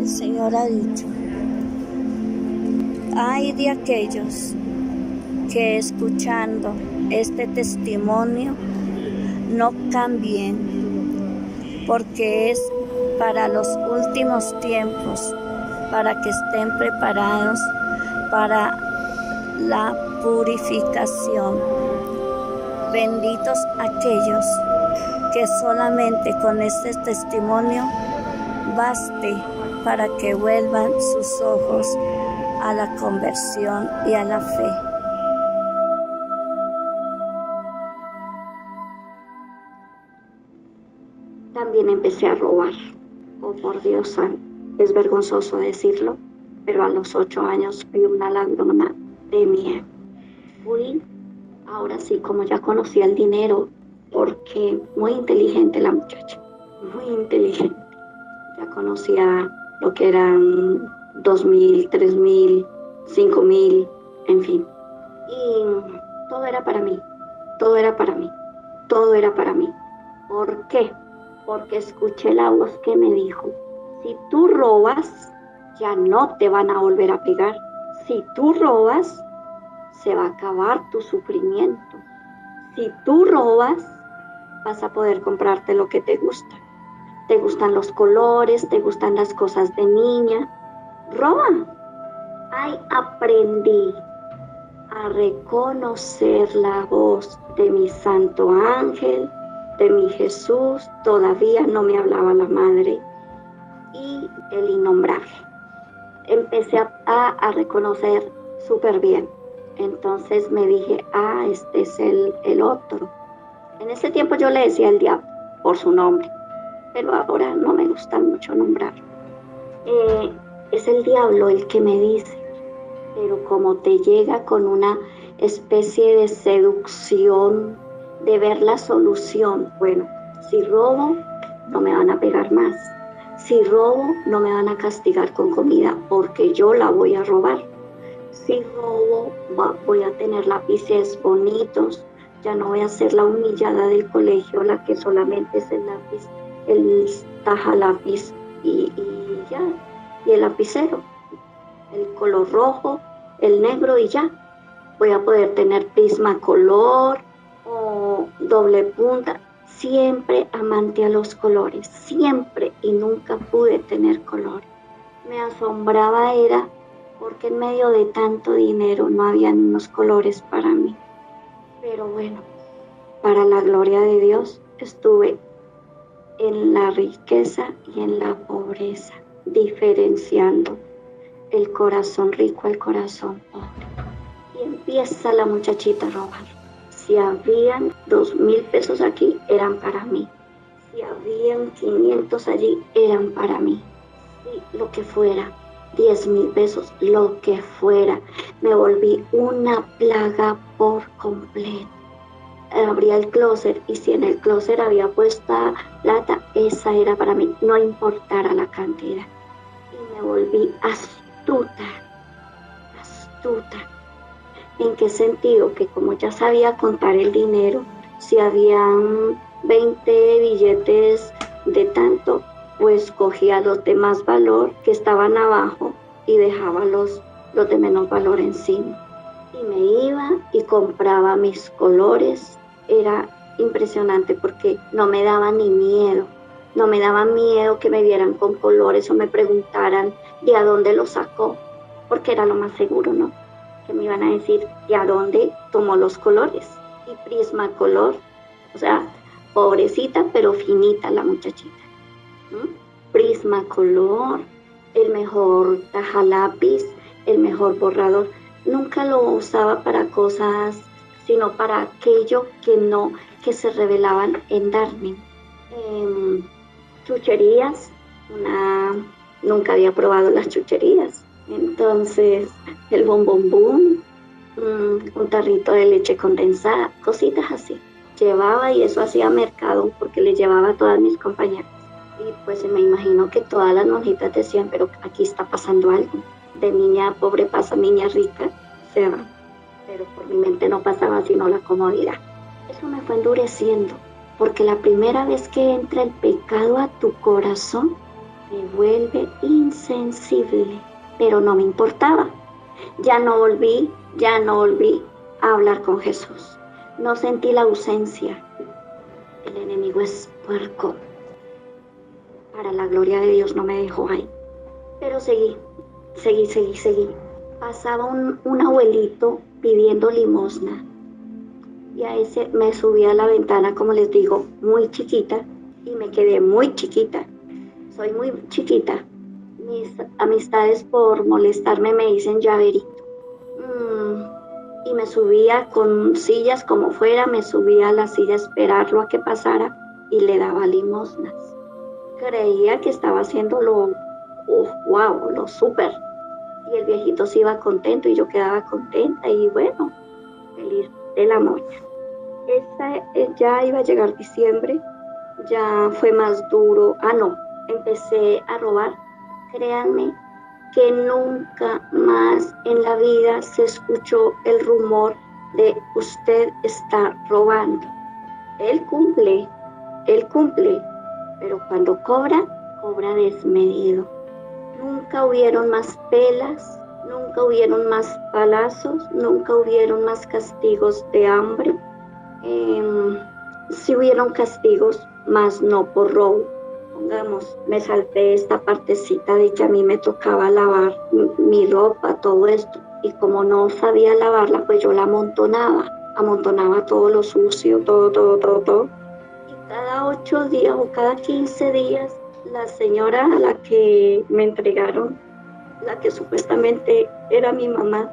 Señor ha dicho, ay de aquellos que escuchando este testimonio no cambien, porque es para los últimos tiempos, para que estén preparados para la purificación. Benditos aquellos que solamente con este testimonio baste para que vuelvan sus ojos a la conversión y a la fe. También empecé a robar. Oh, por Dios santo, es vergonzoso decirlo, pero a los 8 años fui una ladrona de miedo. Ahora sí, como ya conocía el dinero, porque muy inteligente la muchacha, muy inteligente. Ya conocía lo que eran 2.000, 3.000, 5.000, en fin. Y todo era para mí, todo era para mí, todo era para mí. ¿Por qué? Porque escuché la voz que me dijo, si tú robas, ya no te van a volver a pegar. Si tú robas, se va a acabar tu sufrimiento. Si tú robas, vas a poder comprarte lo que te gusta. Te gustan los colores, te gustan las cosas de niña. Roba. Ay, aprendí a reconocer la voz de mi santo ángel, de mi Jesús. Todavía no me hablaba la madre. Y el innombrable. Empecé a reconocer súper bien. Entonces me dije, este es el otro. En ese tiempo yo le decía al diablo por su nombre, pero ahora no me gusta mucho nombrarlo. Es el diablo el que me dice, pero como te llega con una especie de seducción, de ver la solución, bueno, si robo, no me van a pegar más. Si robo, no me van a castigar con comida, porque yo la voy a robar. Si robo, voy a tener lápices bonitos, ya no voy a ser la humillada del colegio, la que solamente es el lápiz, el taja lápiz y ya, y el lapicero, el color rojo, el negro y ya. Voy a poder tener Prismacolor o doble punta, siempre amante a los colores, siempre, y nunca pude tener color. Me asombraba era porque en medio de tanto dinero no había unos colores para mí. Pero bueno, para la gloria de Dios, estuve en la riqueza y en la pobreza, diferenciando el corazón rico al corazón pobre. Y empieza la muchachita a robar. Si habían 2.000 pesos aquí, eran para mí. Si habían 500 allí, eran para mí. Y lo que fuera, 10.000 pesos, lo que fuera. Me volví una plaga por completo. Abría el closet y si en el closet había puesta plata, esa era para mí, no importara la cantidad. Y me volví astuta. ¿En qué sentido? Que como ya sabía contar el dinero, si habían 20 billetes de tanto, pues cogía los de más valor que estaban abajo y dejaba los de menos valor encima. Y me iba y compraba mis colores. Era impresionante porque no me daba ni miedo. No me daba miedo que me vieran con colores o me preguntaran de a dónde los sacó, porque era lo más seguro, ¿no? Que me iban a decir de a dónde tomó los colores. Y Prismacolor, o sea, pobrecita pero finita la muchachita. Prismacolor, el mejor tajalápiz, el mejor borrador. Nunca lo usaba para cosas, sino para aquello que se revelaban en darme. Chucherías, nunca había probado las chucherías. Entonces, el bombombón, un tarrito de leche condensada, cositas así. Llevaba y eso hacía mercado porque le llevaba a todas mis compañeras. Y pues me imagino que todas las monjitas decían, pero aquí está pasando algo. De niña pobre pasa niña rica, se va. Pero por mi mente no pasaba sino la comodidad. Eso me fue endureciendo, porque la primera vez que entra el pecado a tu corazón, me vuelve insensible, pero no me importaba. Ya no volví a hablar con Jesús. No sentí la ausencia. El enemigo es puerco. Para la gloria de Dios no me dejó ahí. Pero seguí. Pasaba un abuelito pidiendo limosna. Y a ese me subí a la ventana, como les digo, muy chiquita. Y me quedé muy chiquita. Soy muy chiquita. Mis amistades por molestarme me dicen llaverito. Y me subía con sillas como fuera, me subía a la silla a esperarlo a que pasara y le daba limosnas. Creía que estaba haciendo wow, lo súper. Y el viejito se iba contento y yo quedaba contenta y bueno, feliz de la moña. Ya iba a llegar diciembre, ya fue más duro. Empecé a robar. Créanme que nunca más en la vida se escuchó el rumor de usted está robando. Él cumple, pero cuando cobra desmedido. Nunca hubieron más pelas, nunca hubieron más palazos, nunca hubieron más castigos de hambre. Sí hubieron castigos, mas no por robo. Pongamos, me salté esta partecita de que a mí me tocaba lavar mi ropa, todo esto, y como no sabía lavarla, pues yo la amontonaba todo lo sucio, todo. Y cada 8 días o cada 15 días, la señora a la que me entregaron, la que supuestamente era mi mamá,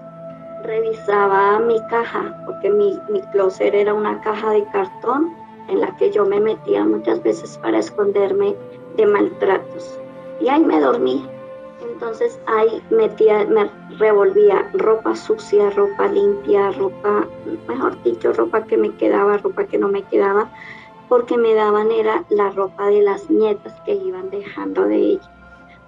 revisaba mi caja, porque mi closet era una caja de cartón en la que yo me metía muchas veces para esconderme de maltratos. Y ahí me dormía. Entonces ahí me revolvía ropa sucia, ropa limpia, mejor dicho, ropa que me quedaba, ropa que no me quedaba, porque me daban era la ropa de las nietas que iban dejando de ella.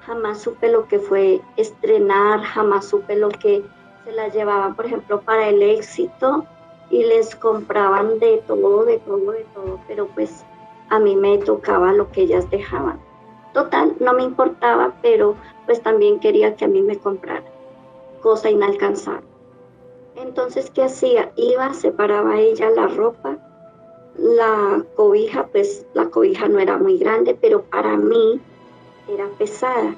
Jamás supe lo que fue estrenar, jamás supe lo que se las llevaban, por ejemplo, para el éxito y les compraban de todo, pero pues a mí me tocaba lo que ellas dejaban. Total, no me importaba, pero pues también quería que a mí me compraran, cosa inalcanzable. Entonces, ¿qué hacía? Separaba ella la ropa, la cobija, pues la cobija no era muy grande, pero para mí era pesada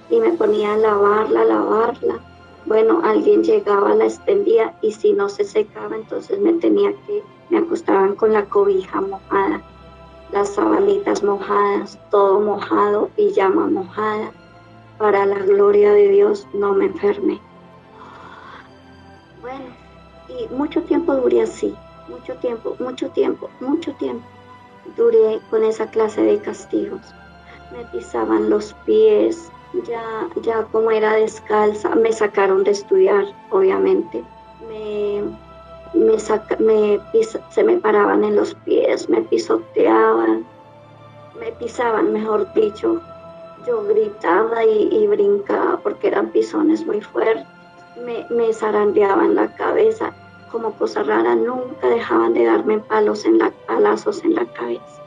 y me ponía a lavarla. Bueno, alguien llegaba, la extendía y si no se secaba, entonces me acostaban con la cobija mojada, las sabanitas mojadas, todo mojado, pijama mojada. Para la gloria de Dios no me enfermé. Bueno, y mucho tiempo duré así, mucho tiempo. Duré con esa clase de castigos. Me pisaban los pies, ya como era descalza, me sacaron de estudiar, obviamente. Se me paraban en los pies, me pisoteaban, me pisaban, mejor dicho. Yo gritaba y brincaba porque eran pisones muy fuertes. Me zarandeaban la cabeza, como cosa rara, nunca dejaban de darme palazos en la cabeza.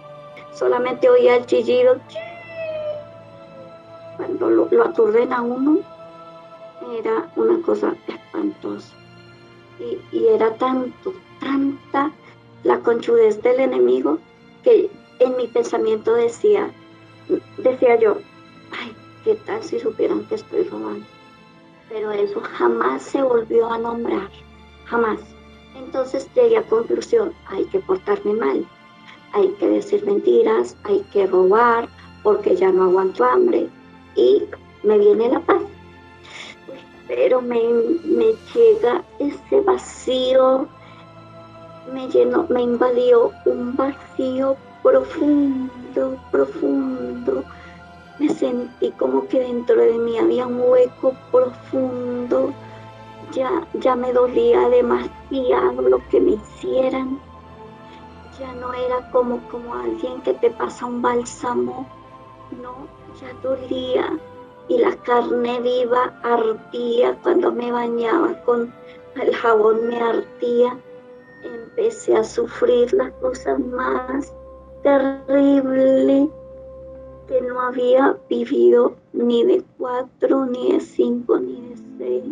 Solamente oía el chillido. Cuando lo aturden a uno, era una cosa espantosa. Y era tanta la conchudez del enemigo que en mi pensamiento decía yo, ay, ¿qué tal si supieran que estoy robando? Pero eso jamás se volvió a nombrar, jamás. Entonces llegué a conclusión, hay que portarme mal, hay que decir mentiras, hay que robar, porque ya no aguanto hambre y me viene la paz. Pero me llega ese vacío, me invadió un vacío profundo. Me sentí como que dentro de mí había un hueco profundo. Ya me dolía demasiado lo que me hicieran. Ya no era como alguien que te pasa un bálsamo. No, ya dolía. Y la carne viva ardía cuando me bañaba con el jabón, me ardía. Empecé a sufrir las cosas más terribles. que no había vivido ni de 4, ni de 5, ni de 6,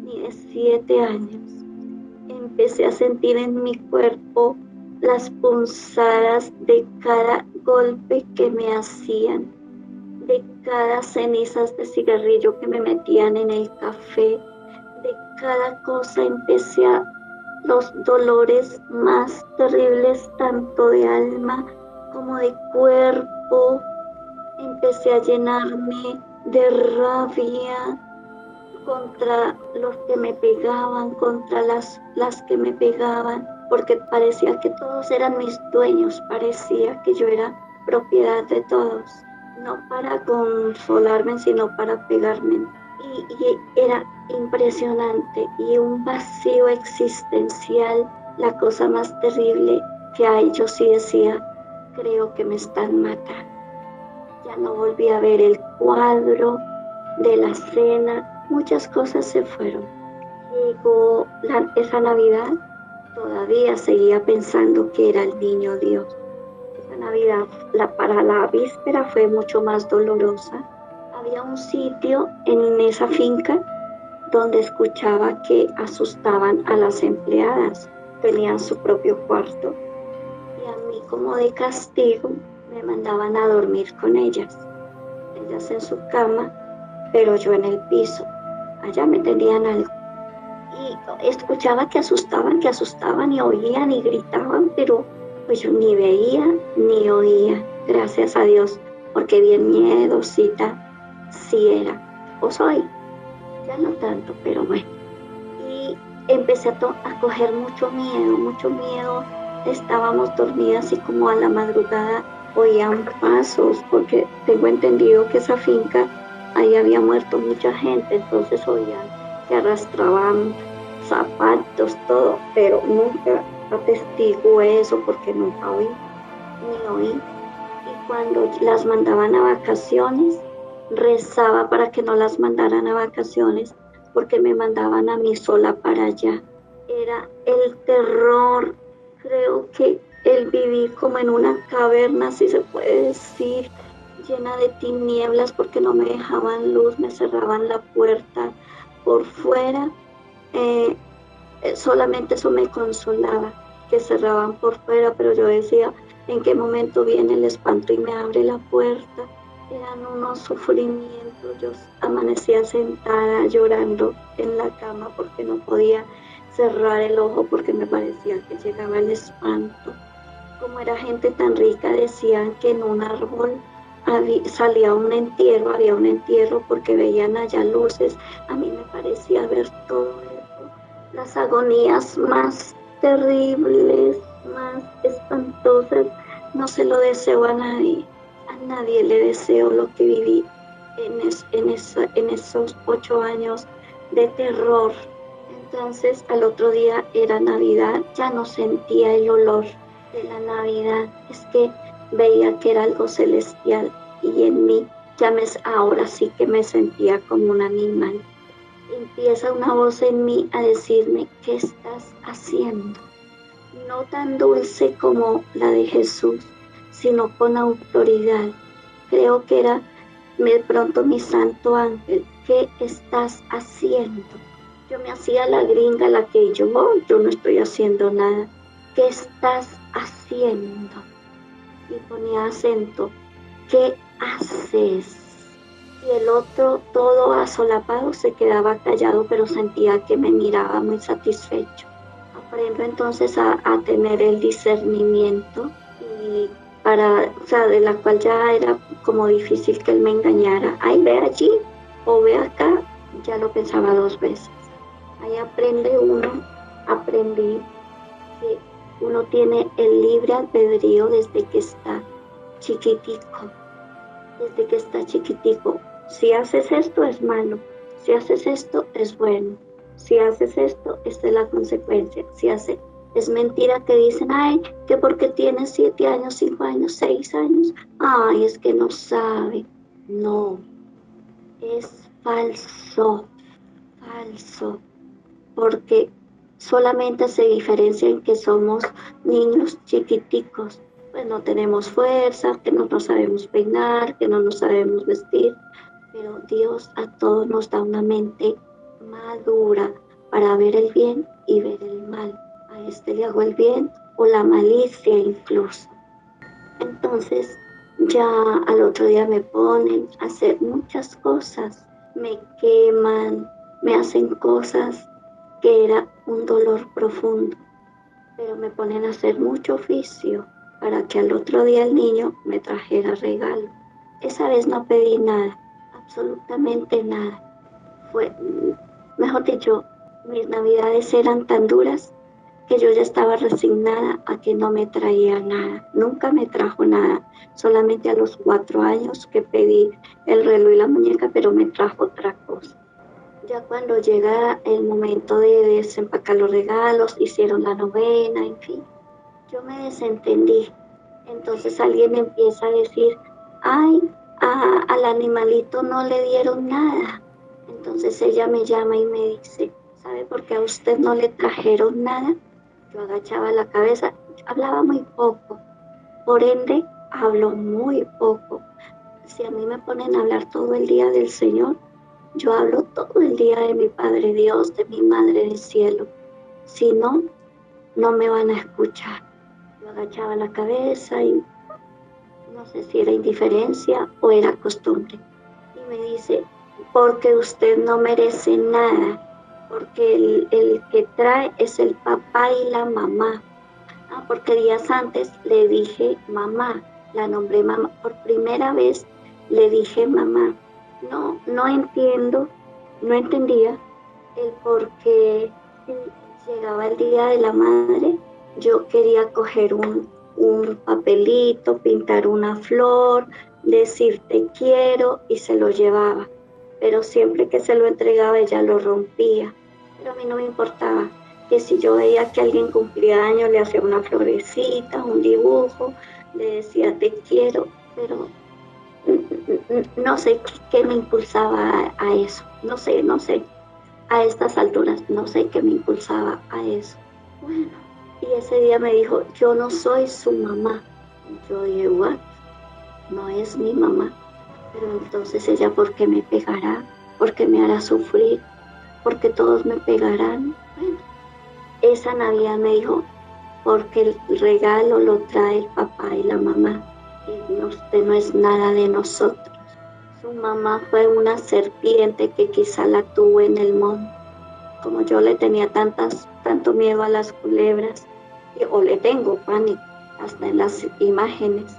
ni de 7 años. Empecé a sentir en mi cuerpo las punzadas de cada golpe que me hacían, de cada cenizas de cigarrillo que me metían en el café, de cada cosa empecé a los dolores más terribles, tanto de alma como de cuerpo. Empecé a llenarme de rabia contra los que me pegaban, contra las que me pegaban, porque parecía que todos eran mis dueños, parecía que yo era propiedad de todos, no para consolarme, sino para pegarme. Y era impresionante y un vacío existencial, la cosa más terrible que hay. Yo sí decía, creo que me están matando. Ya no volví a ver el cuadro de la cena, muchas cosas se fueron. Llegó esa Navidad, todavía seguía pensando que era el niño Dios. Esa Navidad, para la víspera fue mucho más dolorosa. Había un sitio en esa finca donde escuchaba que asustaban a las empleadas, tenían su propio cuarto y a mí como de castigo me mandaban a dormir con ellas en su cama, pero yo en el piso. Allá me tenían algo. Y escuchaba que asustaban y oían y gritaban, pero pues yo ni veía ni oía, gracias a Dios, porque bien miedosita sí era, o soy, ya no tanto, pero bueno. Y empecé a coger mucho miedo. Estábamos dormidas y como a la madrugada oían pasos, porque tengo entendido que esa finca, ahí había muerto mucha gente, entonces oían que arrastraban zapatos, todo, pero nunca atestigué eso porque nunca oí, ni oí. Y cuando las mandaban a vacaciones, rezaba para que no las mandaran a vacaciones, porque me mandaban a mí sola para allá. Era el terror. Creo que el vivir como en una caverna, si se puede decir, llena de tinieblas porque no me dejaban luz, me cerraban la puerta por fuera. Solamente eso me consolaba, que cerraban por fuera, pero yo decía, ¿en qué momento viene el espanto y me abre la puerta? Eran unos sufrimientos. Yo amanecía sentada llorando en la cama porque no podía cerrar el ojo porque me parecía que llegaba el espanto. Como era gente tan rica, decían que en un árbol había un entierro porque veían allá luces. A mí me parecía ver todo eso, las agonías más terribles, más espantosas. No se lo deseo a nadie le deseo lo que viví en esos 8 años de terror. Entonces al otro día era Navidad, ya no sentía el olor de la Navidad, es que veía que era algo celestial y en mí ahora sí que me sentía como un animal. Empieza una voz en mí a decirme, ¿qué estás haciendo? No tan dulce como la de Jesús, sino con autoridad. Creo que era de pronto mi santo ángel, ¿qué estás haciendo? Yo me hacía la gringa, la que yo no estoy haciendo nada. ¿Qué estás haciendo? Y ponía acento, ¿qué haces? Y el otro, todo asolapado, se quedaba callado, pero sentía que me miraba muy satisfecho. Aprendo entonces a tener el discernimiento y de la cual ya era como difícil que él me engañara. Ay, ve allí o ve acá, ya lo pensaba 2 veces. Ahí aprendí que uno tiene el libre albedrío desde que está chiquitico. Si haces esto es malo, si haces esto es bueno, si haces esto, esta es la consecuencia. Es mentira que dicen, ay, que porque tienes 7 años, 5 años, 6 años, ay, es que no sabe. No, es falso, porque solamente se diferencia en que somos niños chiquiticos, pues no tenemos fuerza, que no nos sabemos peinar, que no nos sabemos vestir, pero Dios a todos nos da una mente madura para ver el bien y ver el mal. A este le hago el bien o la malicia incluso. Entonces ya al otro día me ponen a hacer muchas cosas, me queman, me hacen cosas que era un dolor profundo, pero me ponen a hacer mucho oficio para que al otro día el niño me trajera regalo. Esa vez no pedí nada, absolutamente nada. Fue, mejor dicho, mis navidades eran tan duras que yo ya estaba resignada a que no me traía nada. Nunca me trajo nada, solamente a los 4 años que pedí el reloj y la muñeca, pero me trajo otra cosa. Ya cuando llega el momento de desempacar los regalos, hicieron la novena, en fin, yo me desentendí. Entonces alguien empieza a decir, ay, al animalito no le dieron nada. Entonces ella me llama y me dice, ¿sabe por qué a usted no le trajeron nada? Yo agachaba la cabeza, hablaba muy poco, por ende hablo muy poco. Si a mí me ponen a hablar todo el día del Señor, yo hablo todo el día de mi Padre Dios, de mi Madre del Cielo. Si no, no me van a escuchar. Yo agachaba la cabeza y no sé si era indiferencia o era costumbre. Y me dice, porque usted no merece nada, porque el que trae es el papá y la mamá. Porque días antes le dije mamá, la nombré mamá. Por primera vez le dije mamá. No entiendo, no entendía el por qué llegaba el Día de la Madre. Yo quería coger un papelito, pintar una flor, decir te quiero y se lo llevaba. Pero siempre que se lo entregaba ella lo rompía. Pero a mí no me importaba, que si yo veía que alguien cumplía años le hacía una florecita, un dibujo, le decía te quiero, pero no sé qué me impulsaba a eso, no sé, a estas alturas, no sé qué me impulsaba a eso. Bueno, y ese día me dijo, yo no soy su mamá. Yo dije, what? No es mi mamá. Pero entonces ella, ¿por qué me pegará? ¿Por qué me hará sufrir? ¿Por qué todos me pegarán? Bueno, esa Navidad me dijo, porque el regalo lo trae el papá y la mamá. Y usted no es nada de nosotros. Su mamá fue una serpiente que quizá la tuvo en el monte. Como yo le tenía tanto miedo a las culebras, o le tengo pánico, hasta en las imágenes.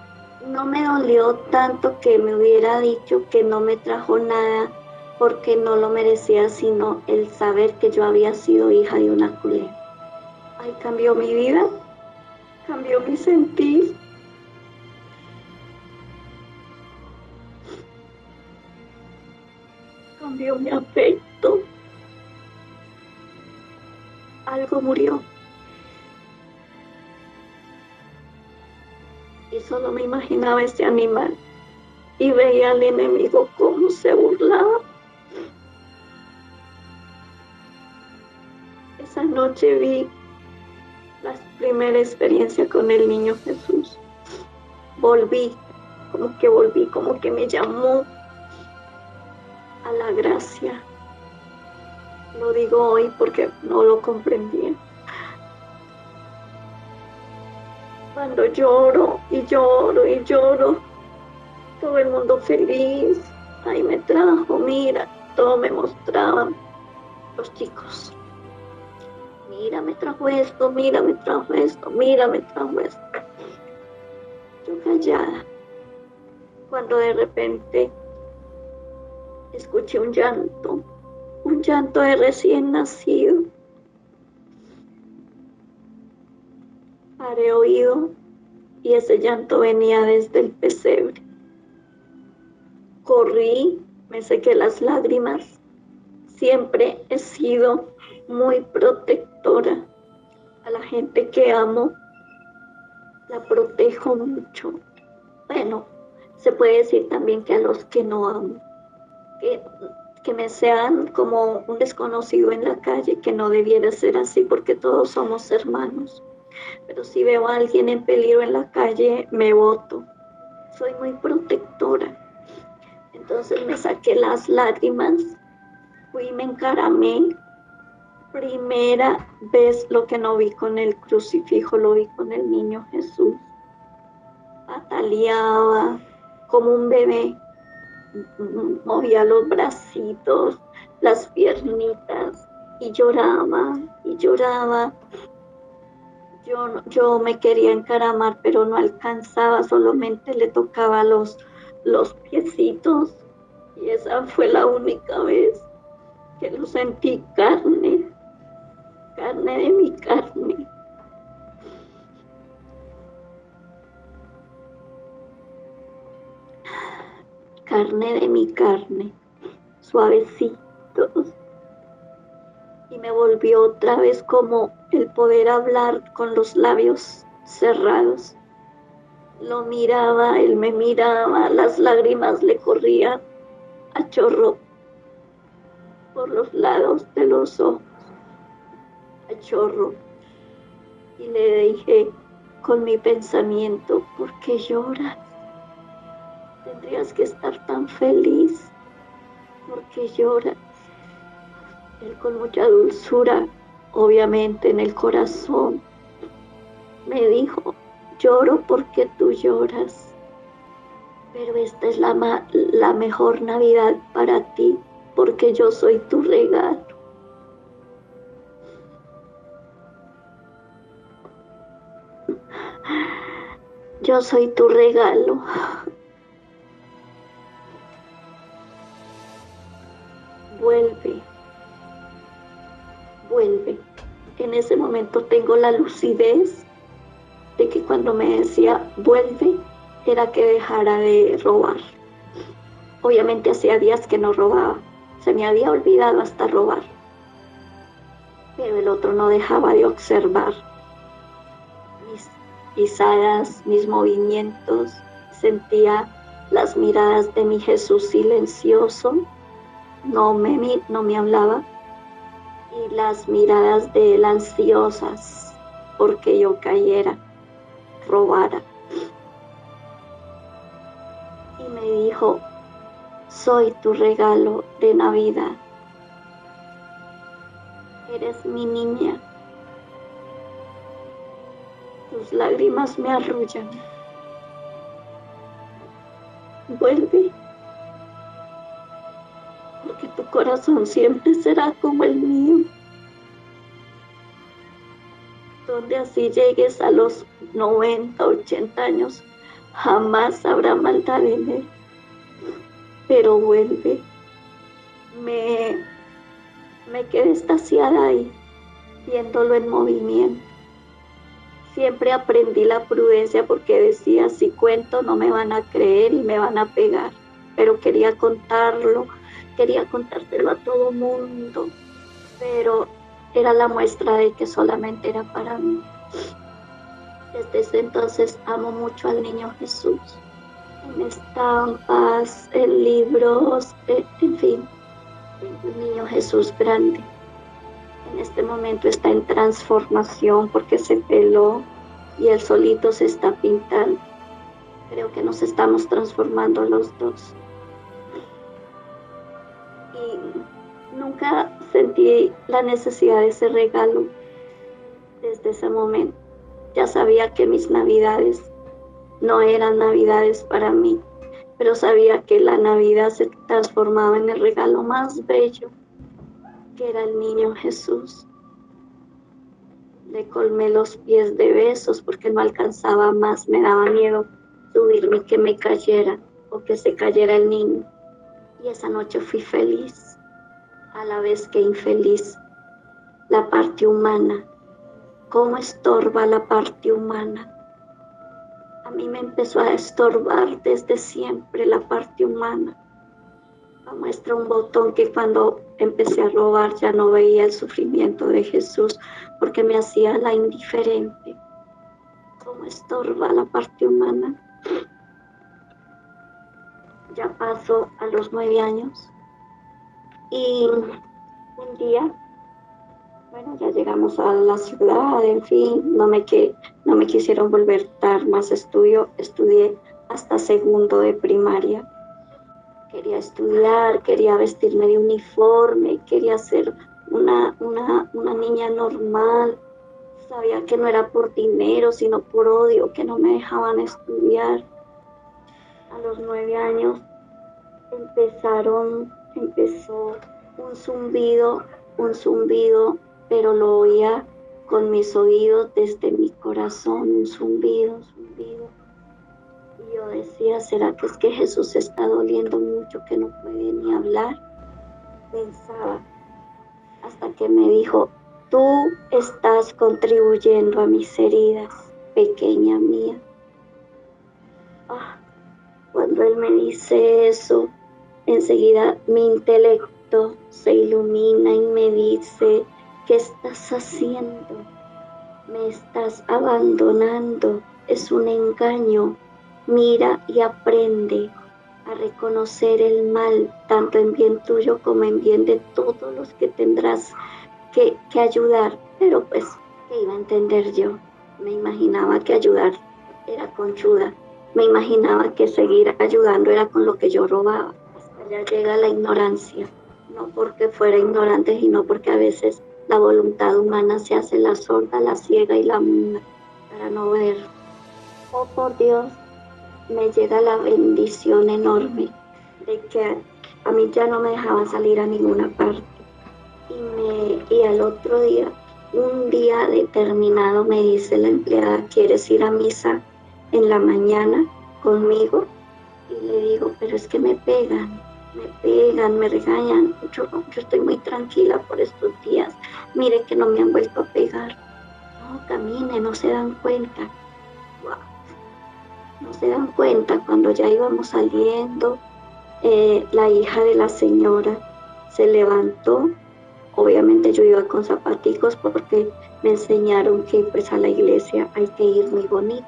No me dolió tanto que me hubiera dicho que no me trajo nada porque no lo merecía, sino el saber que yo había sido hija de una culebra. Ay, cambió mi vida, cambió mi sentir. Cambió mi afecto. Algo murió. Y solo me imaginaba ese animal y veía al enemigo cómo se burlaba. Esa noche vi la primera experiencia con el niño Jesús. Volví, como que me llamó a la gracia. Lo digo hoy porque no lo comprendía. Cuando lloro y lloro y lloro, todo el mundo feliz. Ay, me trajo, mira, todo me mostraban los chicos. Mira, me trajo esto, mira, me trajo esto, mira, me trajo esto. Yo callada, cuando de repente escuché un llanto de recién nacido. Paré oído y ese llanto venía desde el pesebre. Corrí, me sequé las lágrimas. Siempre he sido muy protectora. A la gente que amo, la protejo mucho. Bueno, se puede decir también que a los que no amo, que me sean como un desconocido en la calle, que no debiera ser así porque todos somos hermanos. pero si veo a alguien en peligro en la calle, me boto. Soy muy protectora. Entonces me saqué las lágrimas, fui y me encaramé. Primera vez lo que no vi con el crucifijo, lo vi con el niño Jesús. Pataleaba como un bebé, movía los bracitos, las piernitas y lloraba y lloraba. Yo me quería encaramar, pero no alcanzaba, solamente le tocaba los piecitos. Y esa fue la única vez que lo sentí carne, carne de mi carne. Carne de mi carne, suavecitos. Y me volvió otra vez como el poder hablar con los labios cerrados. Lo miraba, él me miraba, las lágrimas le corrían a chorro por los lados de los ojos, a chorro. Y le dije con mi pensamiento, ¿por qué lloras? Tendrías que estar tan feliz. ¿Por qué lloras? Él con mucha dulzura, obviamente en el corazón, me dijo, lloro porque tú lloras, pero esta es la mejor Navidad para ti, porque yo soy tu regalo. Yo soy tu regalo. Vuelve, vuelve. En ese momento tengo la lucidez de que cuando me decía vuelve, era que dejara de robar. Obviamente hacía días que no robaba, se me había olvidado hasta robar, pero el otro no dejaba de observar mis pisadas, mis movimientos, sentía las miradas de mi Jesús silencioso, no me hablaba, y las miradas de él ansiosas porque yo cayera, robara. Y me dijo, soy tu regalo de Navidad. Eres mi niña. Tus lágrimas me arrullan. Vuelve, porque tu corazón siempre será como el mío. Donde así llegues a los 90, 80 años, jamás habrá maldad en él. Pero vuelve. Me quedé extasiada ahí, viéndolo en movimiento. Siempre aprendí la prudencia porque decía, si cuento no me van a creer y me van a pegar. Pero quería contarlo, quería contárselo a todo mundo. Pero era la muestra de que solamente era para mí. Desde ese entonces amo mucho al niño Jesús. En estampas, en libros, en fin, el niño Jesús grande. En este momento está en transformación porque se peló y él solito se está pintando. Creo que nos estamos transformando los dos. Y nunca sentí la necesidad de ese regalo desde ese momento. Ya sabía que mis navidades no eran navidades para mí, pero sabía que la Navidad se transformaba en el regalo más bello, que era el niño Jesús. Le colmé los pies de besos porque no alcanzaba más, me daba miedo subirme y que me cayera o que se cayera el niño. Y esa noche fui feliz, a la vez que infeliz. La parte humana, ¿cómo estorba la parte humana? A mí me empezó a estorbar desde siempre la parte humana. Muestra un botón que cuando empecé a robar ya no veía el sufrimiento de Jesús porque me hacía la indiferente. ¿Cómo estorba la parte humana? Ya paso a los 9 años y un día Bueno, ya llegamos a la ciudad, en fin, no me quisieron volver a dar más estudio, estudié hasta segundo de primaria. Quería estudiar, quería vestirme de uniforme, quería ser una niña normal. Sabía que no era por dinero, sino por odio, que no me dejaban estudiar. A los 9 años empezó un zumbido, pero lo oía con mis oídos desde mi corazón, un zumbido, un zumbido. Y yo decía, ¿será que es que Jesús está doliendo mucho que no puede ni hablar? Pensaba, hasta que me dijo, tú estás contribuyendo a mis heridas, pequeña mía. Cuando él me dice eso, enseguida mi intelecto se ilumina y me dice, ¿qué estás haciendo? Me estás abandonando, es un engaño. Mira y aprende a reconocer el mal, tanto en bien tuyo como en bien de todos los que tendrás que ayudar. Pero pues, ¿qué iba a entender yo? Me imaginaba que ayudar era conchuda. Me imaginaba que seguir ayudando era con lo que yo robaba. Hasta allá llega la ignorancia. No porque fuera ignorante, sino porque a veces la voluntad humana se hace la sorda, la ciega y la muda para no ver. Oh, por Dios, me llega la bendición enorme de que a mí ya no me dejaban salir a ninguna parte. Y al otro día, un día determinado, me dice la empleada, ¿quieres ir a misa en la mañana conmigo? Y le digo, pero es que me pegan, me regañan. Yo estoy muy tranquila por estos días. Mire que no me han vuelto a pegar. No, camine, no se dan cuenta. Wow. No se dan cuenta. Cuando ya íbamos saliendo, la hija de la señora se levantó. Obviamente yo iba con zapaticos porque me enseñaron que pues a la iglesia hay que ir muy bonito.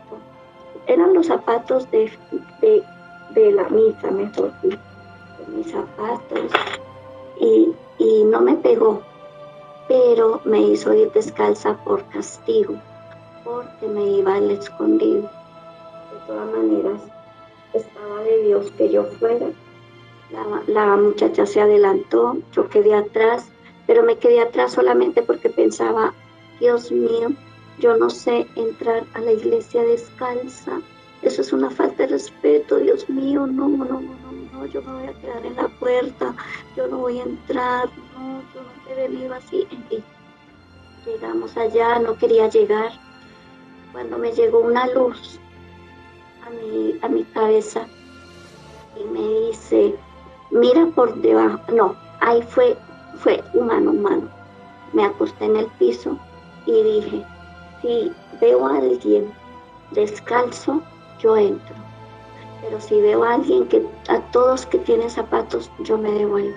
Eran los zapatos de la misa, mejor dicho, mis zapatos. Y no me pegó, pero me hizo ir descalza por castigo, porque me iba al escondido. De todas maneras, estaba de Dios que yo fuera. La muchacha se adelantó, yo quedé atrás, pero me quedé atrás solamente porque pensaba, Dios mío, yo no sé entrar a la iglesia descalza. Eso es una falta de respeto, Dios mío, no, yo me voy a quedar en la puerta, yo no voy a entrar, no, yo no he venido así. En fin, llegamos allá, no quería llegar. Cuando me llegó una luz a mi cabeza y me dice, mira por debajo, no, ahí fue humano. Me acosté en el piso y dije, si veo a alguien descalzo, yo entro. Pero si veo a alguien a todos que tienen zapatos, yo me devuelvo.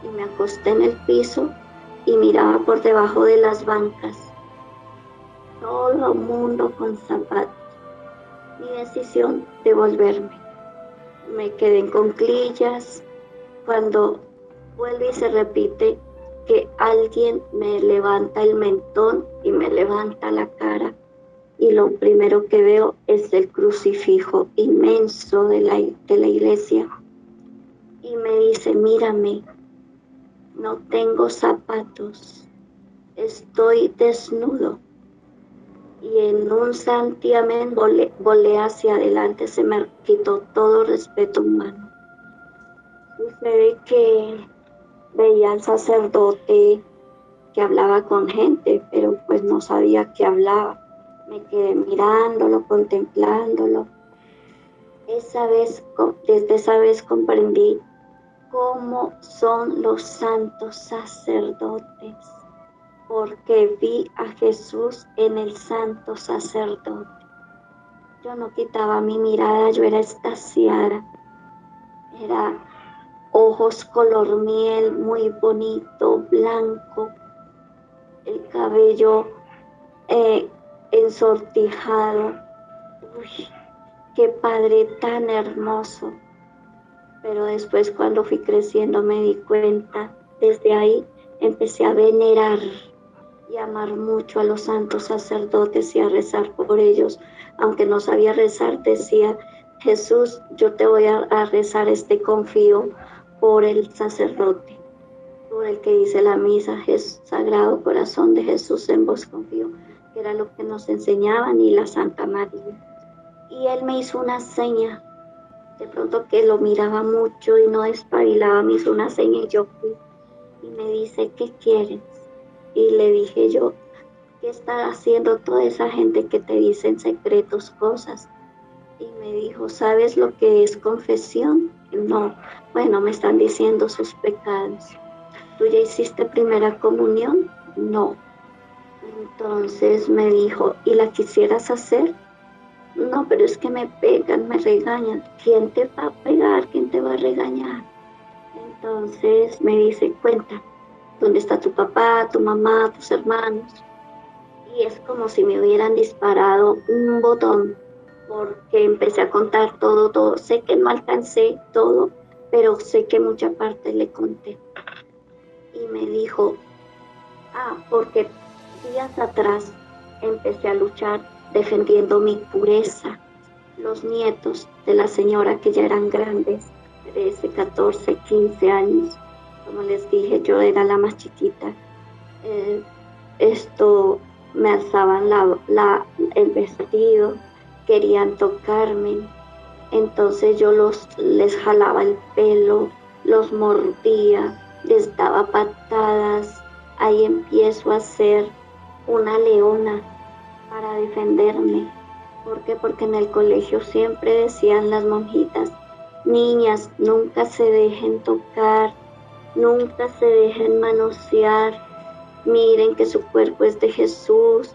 Y me acosté en el piso y miraba por debajo de las bancas. Todo el mundo con zapatos. Mi decisión, devolverme. Me quedé en cuclillas. Cuando vuelve y se repite que alguien me levanta el mentón y me levanta la cara, y lo primero que veo es el crucifijo inmenso de la iglesia, y me dice, mírame, no tengo zapatos, estoy desnudo. Y en un santiamén volé hacia adelante, se me quitó todo respeto humano. Sucede que veía al sacerdote que hablaba con gente, pero pues no sabía qué hablaba. Me quedé mirándolo, contemplándolo. Desde esa vez comprendí cómo son los santos sacerdotes, porque vi a Jesús en el santo sacerdote. Yo no quitaba mi mirada, yo era extasiada. Era ojos color miel, muy bonito, blanco, el cabello ensortijado. Uy, qué padre tan hermoso. Pero después, cuando fui creciendo, me di cuenta, desde ahí empecé a venerar y amar mucho a los santos sacerdotes y a rezar por ellos. Aunque no sabía rezar, decía: Jesús, yo te voy a rezar confío por el sacerdote, por el que dice la misa: Sagrado Corazón de Jesús, en vos confío, que era lo que nos enseñaban, y la Santa María. Y él me hizo una seña, de pronto que lo miraba mucho y no despabilaba, me hizo una seña y yo fui, y me dice: ¿qué quieres? Y le dije yo: ¿qué está haciendo toda esa gente que te dice en secretos cosas? Y me dijo: ¿sabes lo que es confesión? No. Bueno, me están diciendo sus pecados. ¿Tú ya hiciste primera comunión? No. Entonces me dijo: ¿y la quisieras hacer? No, pero es que me pegan, me regañan. ¿Quién te va a pegar? ¿Quién te va a regañar? Entonces me dice: cuenta, ¿dónde está tu papá, tu mamá, tus hermanos? Y es como si me hubieran disparado un botón, porque empecé a contar todo. Sé que no alcancé todo, pero sé que mucha parte le conté. Y me dijo: porque días atrás empecé a luchar defendiendo mi pureza. Los nietos de la señora, que ya eran grandes, 13, 14, 15 años, como les dije, yo era la más chiquita. Esto me alzaban el vestido, querían tocarme, entonces yo les jalaba el pelo, los mordía, les daba patadas. Ahí empiezo a ser una leona para defenderme. ¿Por qué? Porque en el colegio siempre decían las monjitas: niñas, nunca se dejen tocar, nunca se dejen manosear, miren que su cuerpo es de Jesús.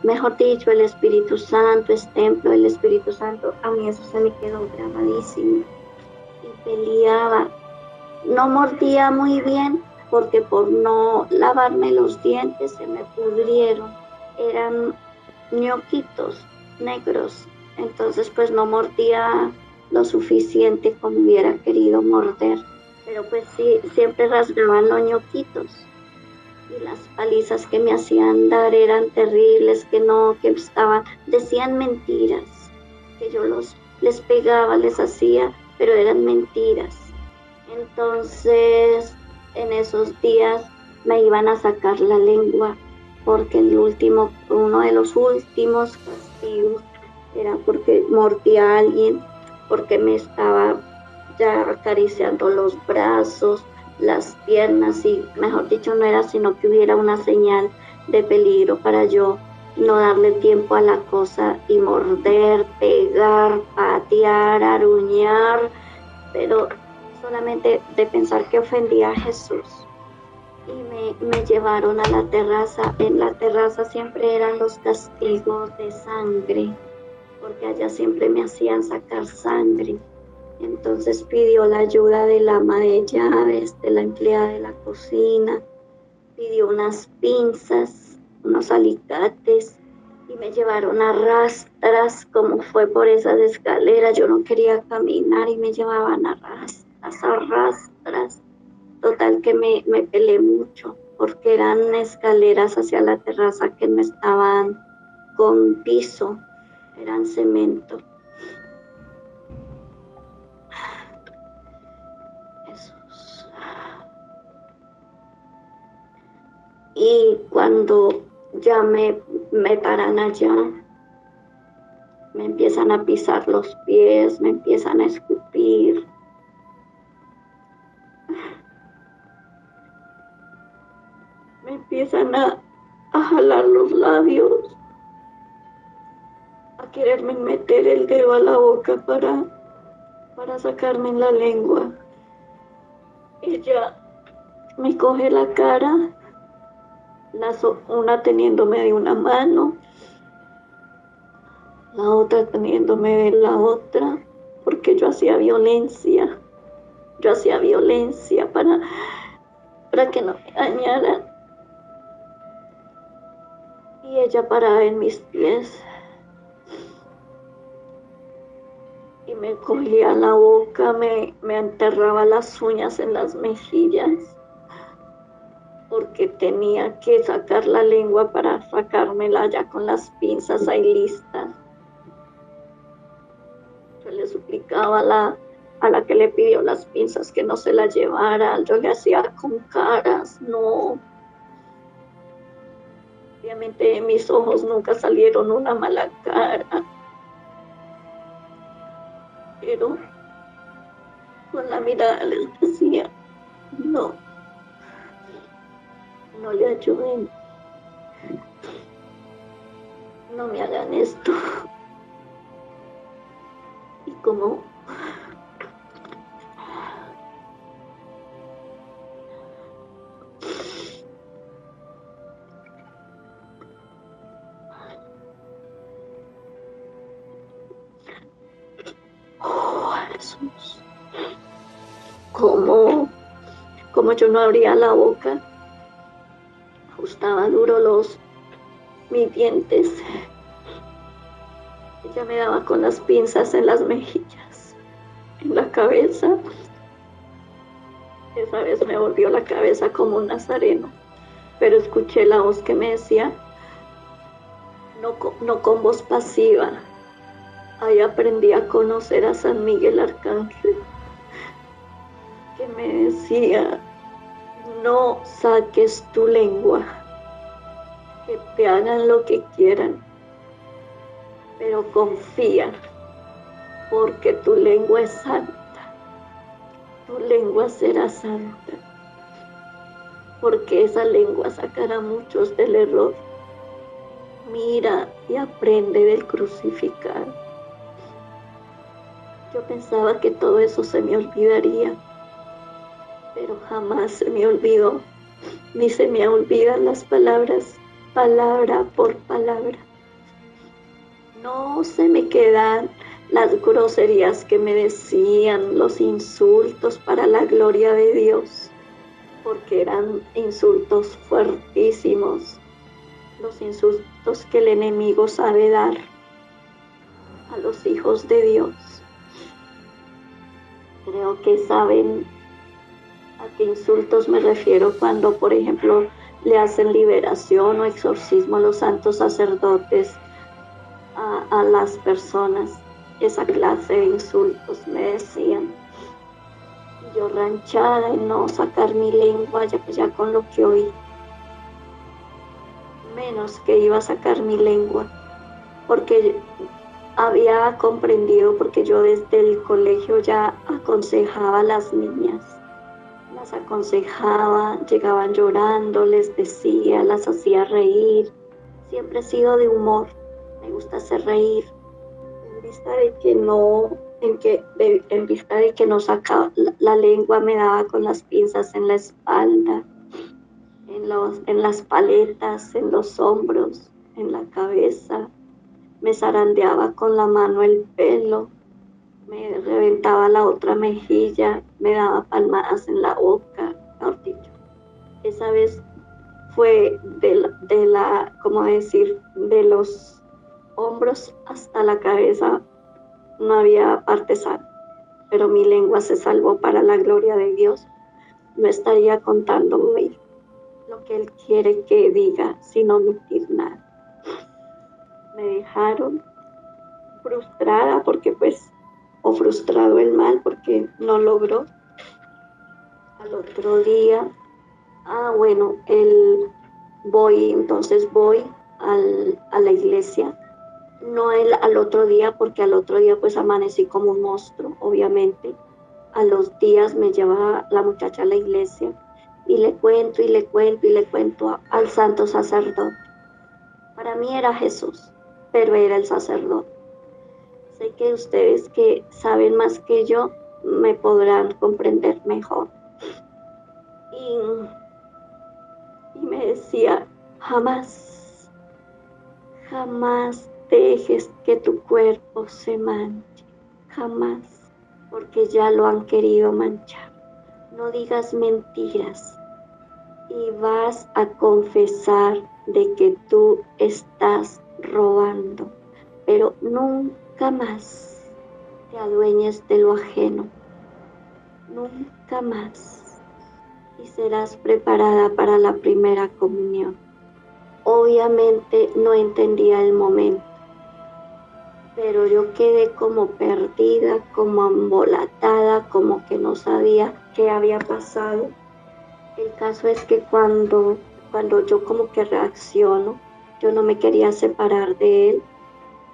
Mejor dicho, el Espíritu Santo es templo del Espíritu Santo. A mí eso se me quedó grabadísimo. Y peleaba. No mordía muy bien, porque por no lavarme los dientes se me pudrieron. Eran ñoquitos negros. Entonces pues no mordía lo suficiente como hubiera querido morder. Pero pues sí, siempre rasgaban los ñoquitos. Y las palizas que me hacían dar eran terribles, decían mentiras, que yo les pegaba, les hacía, pero eran mentiras. Entonces, en esos días me iban a sacar la lengua, porque uno de los últimos castigos era porque mordí a alguien, porque me estaba ya acariciando los brazos, las piernas, y mejor dicho, no era sino que hubiera una señal de peligro para yo no darle tiempo a la cosa y morder, pegar, patear, aruñar, pero solamente de pensar que ofendía a Jesús. Y me llevaron a la terraza. En la terraza siempre eran los castigos de sangre, porque allá siempre me hacían sacar sangre. Entonces pidió la ayuda del ama de llaves, de la empleada de la cocina, pidió unas pinzas, unos alicates, y me llevaron a rastras, como fue por esas escaleras. Yo no quería caminar y me llevaban a rastras. Total que me peleé mucho, porque eran escaleras hacia la terraza que no estaban con piso, eran cemento. Y cuando ya me paran allá, me empiezan a pisar los pies, me empiezan a escupir. Me empiezan a jalar los labios, a quererme meter el dedo a la boca para sacarme en la lengua. Ella me coge la cara, una teniéndome de una mano, la otra teniéndome de la otra, porque yo hacía violencia para que no me dañaran. Y ella paraba en mis pies y me cogía la boca, me enterraba las uñas en las mejillas. porque tenía que sacar la lengua para sacármela ya con las pinzas ahí listas. Yo le suplicaba a la que le pidió las pinzas que no se las llevara. Yo le hacía con caras, no. Obviamente mis ojos nunca salieron una mala cara, pero con la mirada les decía, no, no le ayuden, no me hagan esto. Y como Jesús, como yo no abría la boca, ajustaba duro mis dientes. Ella me daba con las pinzas en las mejillas, en la cabeza. Esa vez me volvió la cabeza como un nazareno, pero escuché la voz que me decía, no con voz pasiva. Ahí aprendí a conocer a San Miguel Arcángel, que me decía, no saques tu lengua, que te hagan lo que quieran, pero confía, porque tu lengua es santa, tu lengua será santa, porque esa lengua sacará a muchos del error. Mira y aprende del crucificado. Yo pensaba que todo eso se me olvidaría, pero jamás se me olvidó, ni se me olvidan las palabras, palabra por palabra. No se me quedan las groserías que me decían, los insultos para la gloria de Dios, porque eran insultos fuertísimos, los insultos que el enemigo sabe dar a los hijos de Dios. Creo que saben a qué insultos me refiero cuando, por ejemplo, le hacen liberación o exorcismo a los santos sacerdotes, a las personas. Esa clase de insultos me decían. Yo ranchada en no sacar mi lengua ya con lo que oí. Menos que iba a sacar mi lengua, porque había comprendido, porque yo desde el colegio ya aconsejaba a las niñas, las aconsejaba, llegaban llorando, les decía, las hacía reír. Siempre he sido de humor, me gusta hacer reír, en vista de que no sacaba la lengua, me daba con las pinzas en la espalda, en las paletas, en los hombros, en la cabeza. Me zarandeaba con la mano el pelo, me reventaba la otra mejilla, me daba palmadas en la boca, mejor dicho. Esa vez fue como decir, de los hombros hasta la cabeza, no había parte sana, pero mi lengua se salvó para la gloria de Dios. No estaría contando hoy lo que Él quiere que diga, sin omitir nada. Me dejaron frustrada o frustrado el mal porque no logró. Al otro día, entonces voy a la iglesia. No al otro día, porque al otro día pues amanecí como un monstruo, obviamente. A los días me lleva la muchacha a la iglesia y le cuento al santo sacerdote. Para mí era Jesús, pero era el sacerdote. Sé que ustedes que saben más que yo me podrán comprender mejor. Y me decía, jamás dejes que tu cuerpo se manche, jamás, porque ya lo han querido manchar. No digas mentiras y vas a confesar de que tú estás robando, pero nunca más te adueñes de lo ajeno, nunca más. y serás preparada para la primera comunión. Obviamente no entendía el momento, pero yo quedé como perdida, como embolatada, como que no sabía qué había pasado. El caso es que cuando yo como que reacciono, yo no me quería separar de él,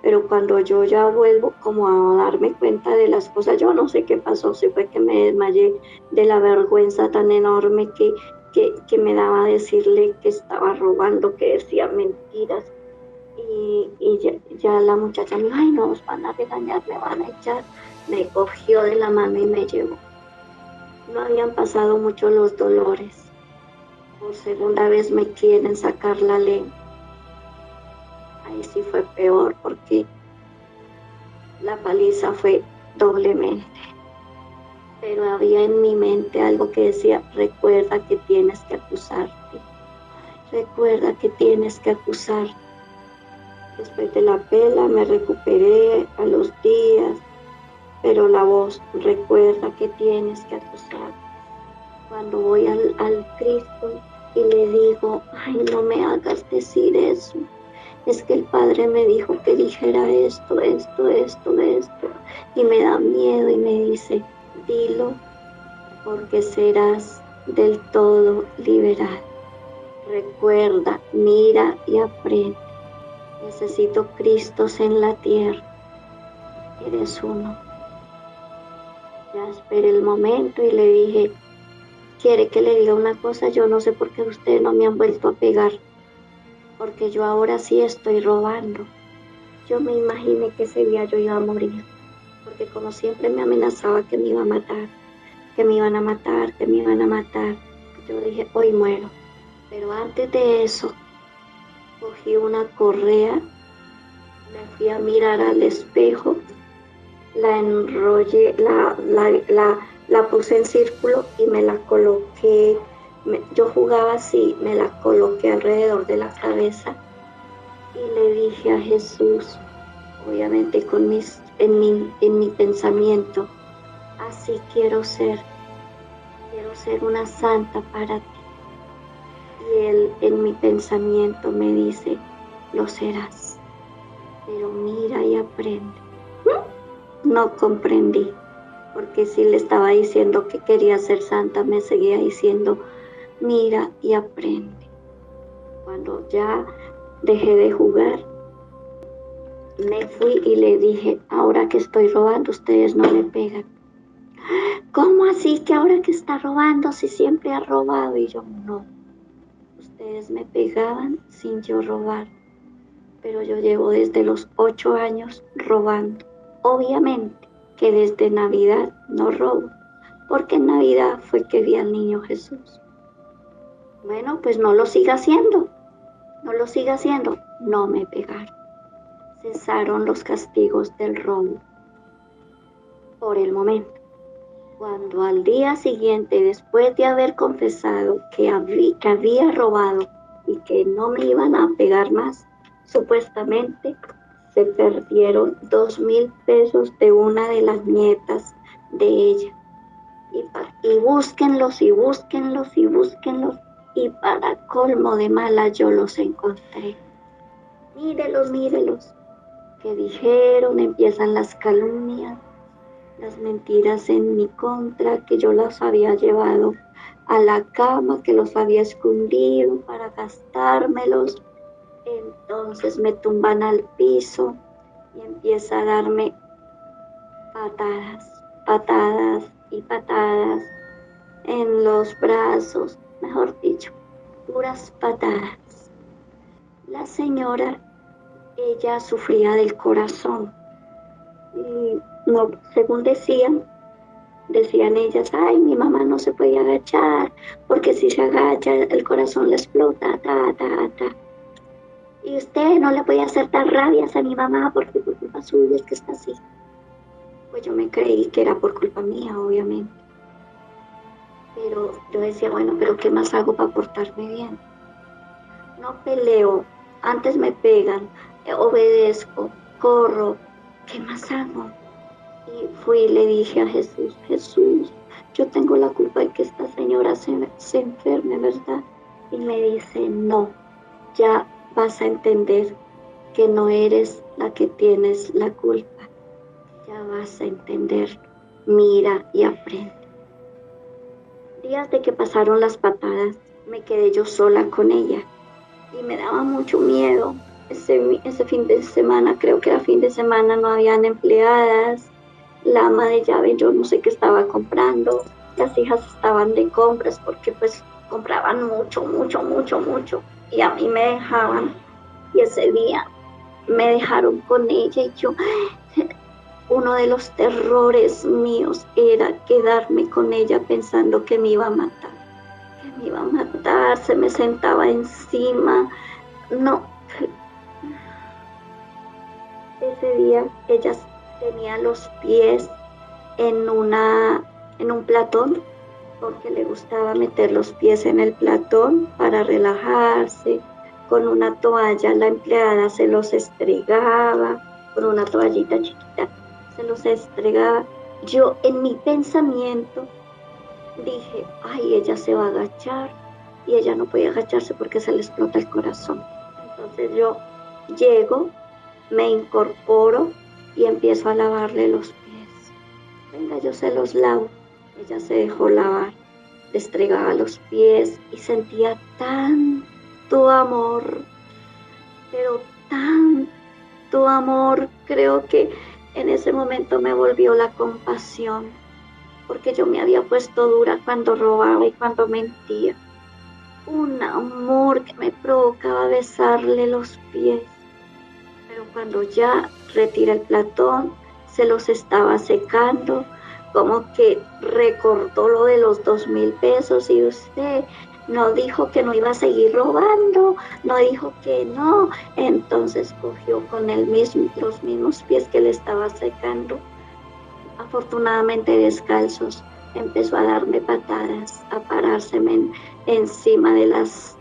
pero cuando yo ya vuelvo como a darme cuenta de las cosas, yo no sé qué pasó, si fue que me desmayé de la vergüenza tan enorme que me daba decirle que estaba robando, que decía mentiras. Y ya la muchacha me dijo, ay, no, nos van a regañar, me van a echar. Me cogió de la mano y me llevó. No habían pasado mucho los dolores. Por segunda vez me quieren sacar la lengua. Ahí sí fue peor porque la paliza fue doblemente. Pero había en mi mente algo que decía, recuerda que tienes que acusarte. Recuerda que tienes que acusarte. Después de la pela me recuperé a los días, pero la voz, recuerda que tienes que acusar. Cuando voy al Cristo y le digo, ay, no me hagas decir eso. Es que el Padre me dijo que dijera esto, y me da miedo y me dice, dilo porque serás del todo liberado. Recuerda, mira y aprende. Necesito Cristos en la tierra. Eres uno. Ya esperé el momento y le dije, ¿quiere que le diga una cosa? Yo no sé por qué ustedes no me han vuelto a pegar, porque yo ahora sí estoy robando. Yo me imaginé que ese día yo iba a morir, porque como siempre me amenazaba que me iba a matar, que me iban a matar, que me iban a matar. Yo dije, hoy muero. Pero antes de eso, cogí una correa, me fui a mirar al espejo, la enrollé, la puse en círculo y me la coloqué. Yo jugaba así, me la coloqué alrededor de la cabeza y le dije a Jesús, obviamente en mi pensamiento, así quiero ser una santa para ti. Y él en mi pensamiento me dice, lo serás, pero mira y aprende. No comprendí, porque si le estaba diciendo que quería ser santa, me seguía diciendo, mira y aprende. Cuando ya dejé de jugar, me fui y le dije, ahora que estoy robando, ustedes no me pegan. ¿Cómo así que ahora que está robando, si siempre ha robado? Y yo, no, ustedes me pegaban sin yo robar, pero yo llevo desde los 8 años robando. Obviamente que desde Navidad no robo, porque en Navidad fue que vi al niño Jesús. Bueno, pues no lo siga haciendo, no me pegaron. Cesaron los castigos del robo por el momento. Cuando al día siguiente, después de haber confesado que había robado y que no me iban a pegar más, supuestamente se perdieron 2,000 pesos de una de las nietas de ella. Y búsquenlos, y para colmo de mala yo los encontré. Mírelos, que dijeron, empiezan las calumnias, las mentiras en mi contra, que yo las había llevado a la cama, que los había escondido para gastármelos. Entonces me tumban al piso y empieza a darme patadas y patadas en los brazos, mejor dicho, puras patadas. La señora, ella sufría del corazón y no, según decían ellas, ay, mi mamá no se podía agachar, porque si se agacha el corazón le explota, Y usted no le podía hacer tan rabias a mi mamá porque por culpa suya es que está así. Pues yo me creí que era por culpa mía, obviamente. Pero yo decía, bueno, pero ¿qué más hago para portarme bien? No peleo, antes me pegan, obedezco, corro, ¿qué más hago? Y fui y le dije a Jesús, yo tengo la culpa de que esta señora se enferme, ¿verdad? Y me dice, no, ya vas a entender que no eres la que tienes la culpa. Ya vas a entender, mira y aprende. Días de que pasaron las patadas, me quedé yo sola con ella y me daba mucho miedo. Ese fin de semana, creo que era fin de semana, no habían empleadas, la ama de llave yo no sé qué estaba comprando, las hijas estaban de compras porque pues compraban mucho, mucho, mucho, mucho y a mí me dejaban y ese día me dejaron con ella y yo, uno de los terrores míos era quedarme con ella pensando que me iba a matar, se me sentaba encima, no. Ese día ella tenía los pies en un platón, porque le gustaba meter los pies en el platón para relajarse. Con una toalla la empleada se los estregaba, con una toallita chiquita se los estregaba. Yo en mi pensamiento dije, ay, ella se va a agachar, y ella no podía agacharse porque se le explota el corazón. Entonces yo llego, me incorporo y empiezo a lavarle los pies. Venga, yo se los lavo. Ella se dejó lavar, le estregaba los pies y sentía tanto amor, pero tanto amor. Creo que en ese momento me volvió la compasión, porque yo me había puesto dura cuando robaba y cuando mentía. Un amor que me provocaba besarle los pies. Pero cuando ya retira el platón, se los estaba secando, como que recordó lo de los 2,000 pesos y usted no dijo que no iba a seguir robando, no dijo que no. Entonces cogió con los mismos pies que le estaba secando, afortunadamente descalzos, empezó a darme patadas, a parárseme encima de las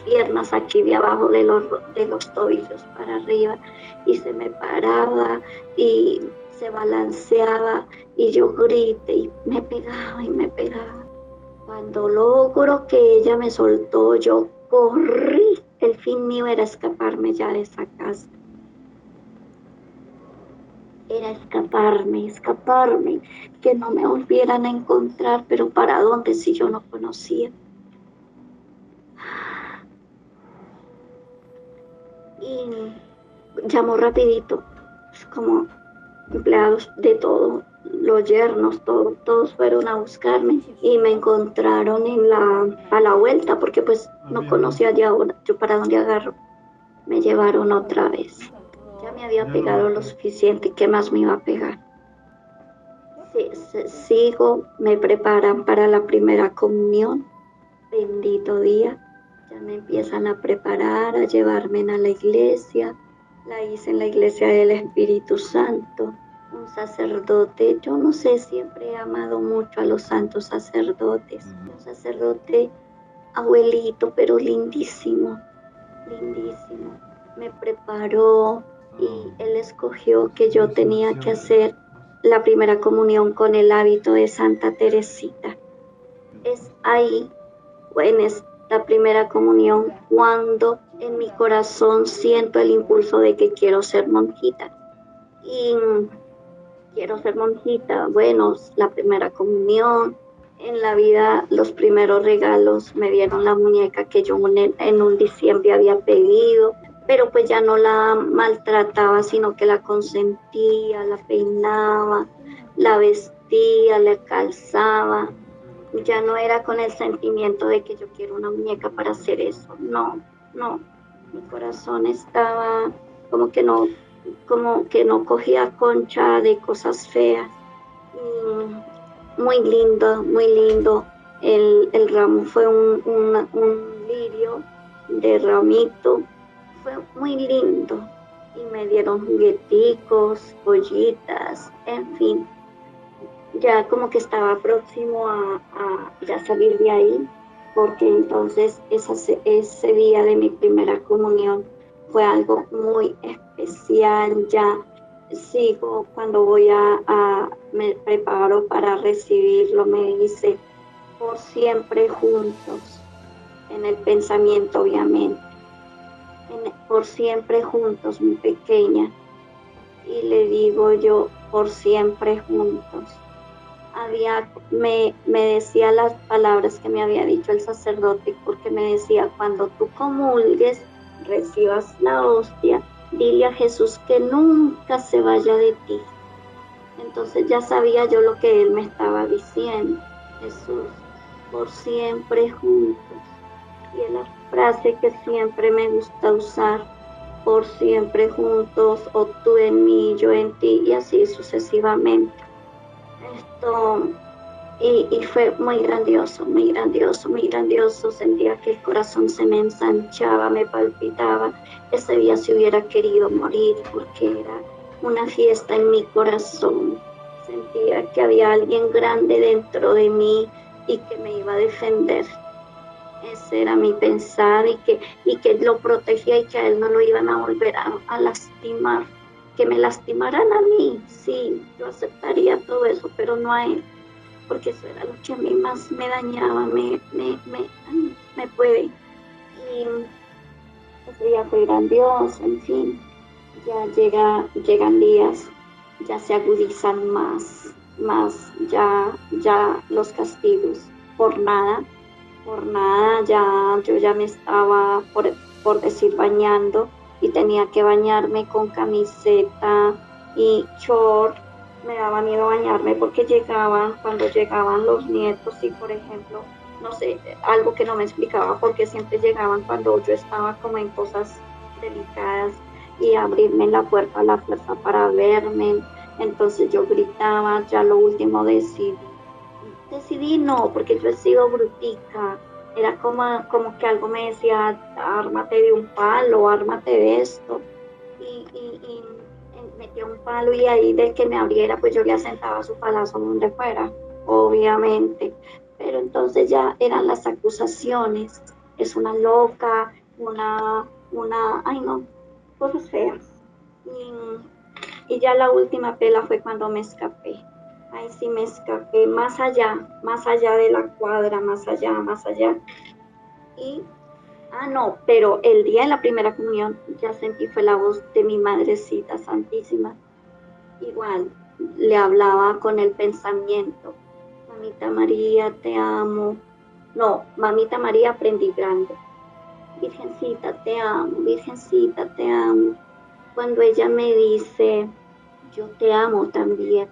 piernas, aquí de abajo de los tobillos para arriba, y se me paraba y se balanceaba y yo grité y me pegaba y me pegaba. Cuando logro que ella me soltó, yo corrí. El fin mío era escaparme ya de esa casa. Era escaparme, que no me volvieran a encontrar, pero ¿para dónde si yo no conocía? Y llamó rapidito, como empleados de todo, los yernos, todos fueron a buscarme y me encontraron a la vuelta, porque pues no conocía ya yo para dónde agarro. Me llevaron otra vez. Ya me había pegado lo suficiente, ¿qué más me iba a pegar? Sigo, me preparan para la primera comunión, bendito día, ya me empiezan a preparar, a llevarme a la iglesia, la hice en la iglesia del Espíritu Santo, un sacerdote, yo no sé, siempre he amado mucho a los santos sacerdotes, un sacerdote abuelito, pero lindísimo, lindísimo, me preparó y él escogió que yo tenía que hacer la primera comunión con el hábito de Santa Teresita. Es ahí, en esta primera comunión, cuando en mi corazón siento el impulso de que quiero ser monjita. Y quiero ser monjita, bueno, la primera comunión, en la vida los primeros regalos me dieron la muñeca que yo en un diciembre había pedido, pero pues ya no la maltrataba, sino que la consentía, la peinaba, la vestía, la calzaba. Ya no era con el sentimiento de que yo quiero una muñeca para hacer eso, no, mi corazón estaba como que no cogía concha de cosas feas. Muy lindo. El ramo fue un lirio de ramito, fue muy lindo. Y me dieron jugueticos, pollitas, en fin. Ya como que estaba próximo a ya salir de ahí, porque entonces ese día de mi primera comunión fue algo muy especial. Ya sigo cuando me preparo para recibirlo, me dice, por siempre juntos, en el pensamiento obviamente, por siempre juntos, mi pequeña. Y le digo yo, por siempre juntos. Me decía las palabras que me había dicho el sacerdote, porque me decía, cuando tú comulgues, recibas la hostia, dile a Jesús que nunca se vaya de ti. Entonces ya sabía yo lo que él me estaba diciendo. Jesús, por siempre juntos. Y es la frase que siempre me gusta usar, por siempre juntos, o tú en mí, yo en ti, y así sucesivamente. Esto, y fue muy grandioso, muy grandioso, muy grandioso. Sentía que el corazón se me ensanchaba, me palpitaba. Ese día se hubiera querido morir porque era una fiesta en mi corazón. Sentía que había alguien grande dentro de mí y que me iba a defender. Ese era mi pensar, y que lo protegía y que a él no lo iban a volver a lastimar. Que me lastimaran a mí, sí, yo aceptaría todo eso, pero no a él, porque eso era lo que a mí más me dañaba, me puede. Y ese día fue grandioso, en fin, llegan días, ya se agudizan más ya los castigos, por nada, yo ya me estaba, por decir, bañando, y tenía que bañarme con camiseta y short. Me daba miedo bañarme porque cuando llegaban los nietos, y por ejemplo, no sé, algo que no me explicaba, porque siempre llegaban cuando yo estaba como en cosas delicadas, y abrirme la puerta a la fuerza para verme. Entonces yo gritaba, ya lo último decidí no, porque yo he sido brutica. Era como que algo me decía, ármate de un palo, ármate de esto. Y metía un palo, y ahí del que me abriera, pues yo le asentaba su palazo donde fuera, obviamente. Pero entonces ya eran las acusaciones. Es una loca, ay no, cosas feas. Y ya la última pela fue cuando me escapé. Ahí sí me escapé más allá de la cuadra, más allá. Y, no, pero el día de la primera comunión ya sentí, fue la voz de mi Madrecita Santísima. Igual, le hablaba con el pensamiento. Mamita María, te amo. No, Mamita María, aprendí grande. Virgencita, te amo, Virgencita, te amo. Cuando ella me dice, yo te amo también,